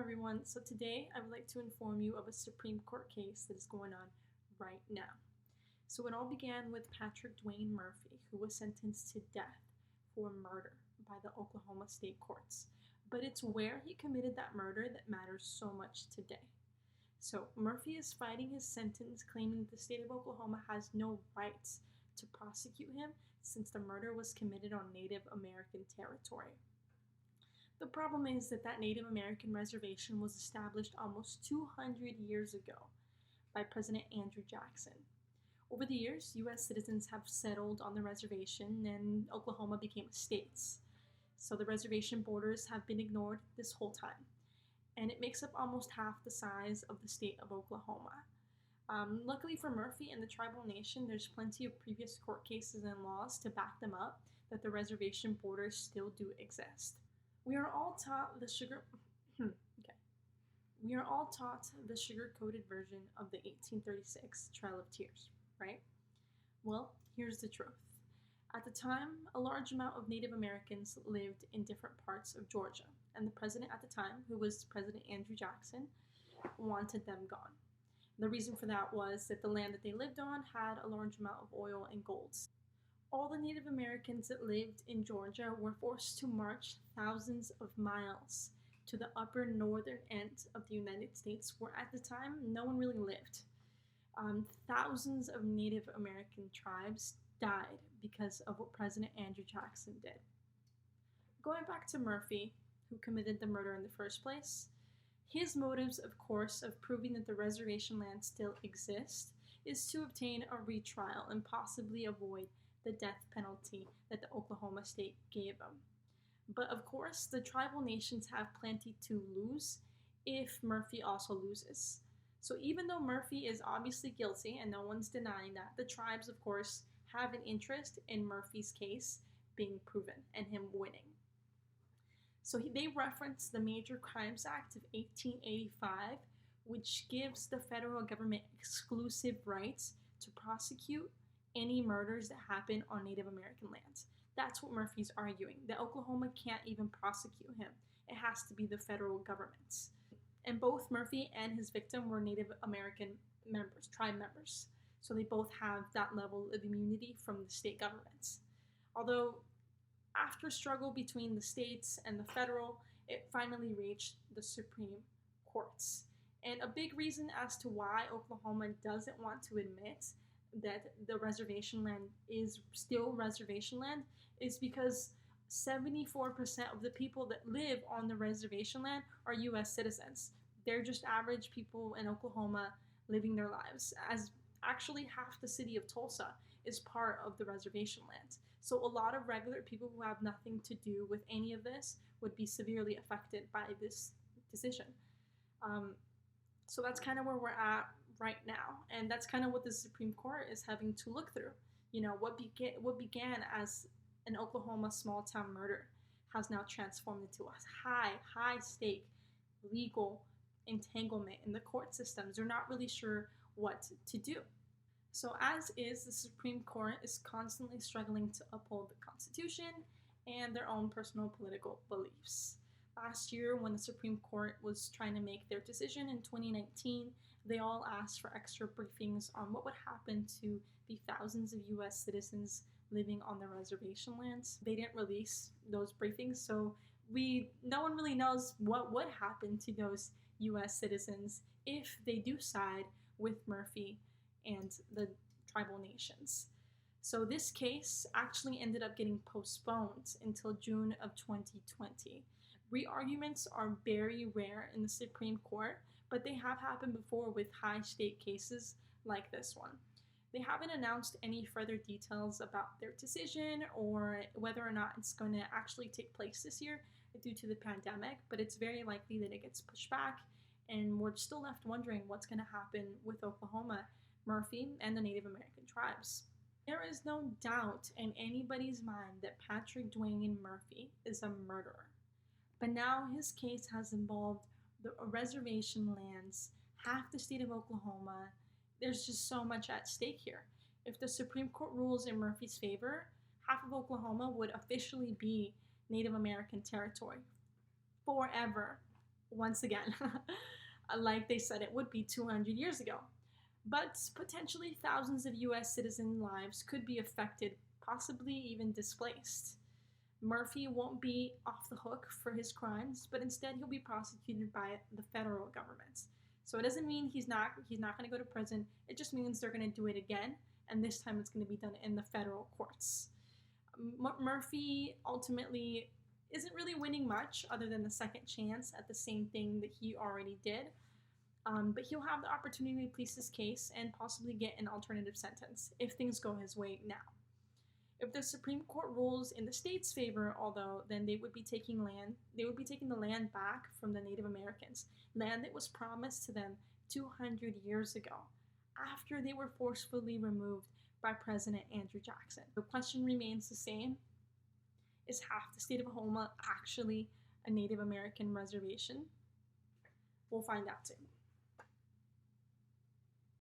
everyone. So today I would like to inform you of a Supreme Court case that is going on right now. So it all began with Patrick Dwayne Murphy, who was sentenced to death for murder by the Oklahoma State Courts. But it's where he committed that murder that matters so much today. So Murphy is fighting his sentence, claiming that the state of Oklahoma has no rights to prosecute him since the murder was committed on Native American territory. The problem is that Native American reservation was established almost 200 years ago by President Andrew Jackson. Over the years, U.S. citizens have settled on the reservation and Oklahoma became a state. So the reservation borders have been ignored this whole time. And it makes up almost half the size of the state of Oklahoma. Luckily for Murphy and the tribal nation, there's plenty of previous court cases and laws to back them up that the reservation borders still do exist. We are all taught the sugar-coated version of the 1836 Trail of Tears, right? Well, here's the truth. At the time, a large amount of Native Americans lived in different parts of Georgia, and the president at the time, who was President Andrew Jackson, wanted them gone. The reason for that was that the land that they lived on had a large amount of oil and gold. All the Native Americans that lived in Georgia were forced to march thousands of miles to the upper northern end of the United States, where at the time no one really lived. Thousands of Native American tribes died because of what President Andrew Jackson did. Going back to Murphy, who committed the murder in the first place, his motives, of course, of proving that the reservation land still exists is to obtain a retrial and possibly avoid the death penalty that the Oklahoma state gave him. But of course, the tribal nations have plenty to lose if Murphy also loses. So even though Murphy is obviously guilty, and no one's denying that, the tribes, of course, have an interest in Murphy's case being proven and him winning. So they reference the Major Crimes Act of 1885, which gives the federal government exclusive rights to prosecute any murders that happen on Native American lands. That's what Murphy's arguing, that Oklahoma can't even prosecute him. It has to be the federal government. And both Murphy and his victim were Native American members, tribe members. So they both have that level of immunity from the state governments. Although after struggle between the states and the federal, it finally reached the Supreme Courts. And a big reason as to why Oklahoma doesn't want to admit that the reservation land is still reservation land is because 74% of the people that live on the reservation land are U.S. citizens. They're just average people in Oklahoma living their lives, as actually half the city of Tulsa is part of the reservation land. So a lot of regular people who have nothing to do with any of this would be severely affected by this decision. So that's kind of where we're at right now, and that's kind of what the Supreme Court is having to look through. You know, what began as an Oklahoma small town murder has now transformed into a high stake legal entanglement in the court systems. They're not really sure what to do. So as is, the Supreme Court is constantly struggling to uphold the Constitution and their own personal political beliefs. Last year, when the Supreme Court was trying to make their decision in 2019, they all asked for extra briefings on what would happen to the thousands of U.S. citizens living on the reservation lands. They didn't release those briefings, so no one really knows what would happen to those U.S. citizens if they do side with Murphy and the tribal nations. So this case actually ended up getting postponed until June of 2020. Re-arguments are very rare in the Supreme Court, but they have happened before with high-stake cases like this one. They haven't announced any further details about their decision or whether or not it's going to actually take place this year due to the pandemic, but it's very likely that it gets pushed back, and we're still left wondering what's going to happen with Oklahoma, Murphy, and the Native American tribes. There is no doubt in anybody's mind that Patrick Dwayne Murphy is a murderer. But now his case has involved the reservation lands, half the state of Oklahoma. There's just so much at stake here. If the Supreme Court rules in Murphy's favor, half of Oklahoma would officially be Native American territory forever. once again, like they said it would be 200 years ago. But potentially thousands of US citizen lives could be affected, possibly even displaced. Murphy won't be off the hook for his crimes, but instead he'll be prosecuted by the federal government. So it doesn't mean he's not going to go to prison. It just means they're going to do it again, and this time it's going to be done in the federal courts. Murphy ultimately isn't really winning much other than the second chance at the same thing that he already did. But he'll have the opportunity to plead his case and possibly get an alternative sentence if things go his way now. If the Supreme Court rules in the state's favor, although, then they would be taking the land back from the Native Americans, land that was promised to them 200 years ago, after they were forcefully removed by President Andrew Jackson. The question remains the same. Is half the state of Oklahoma actually a Native American reservation? We'll find out soon.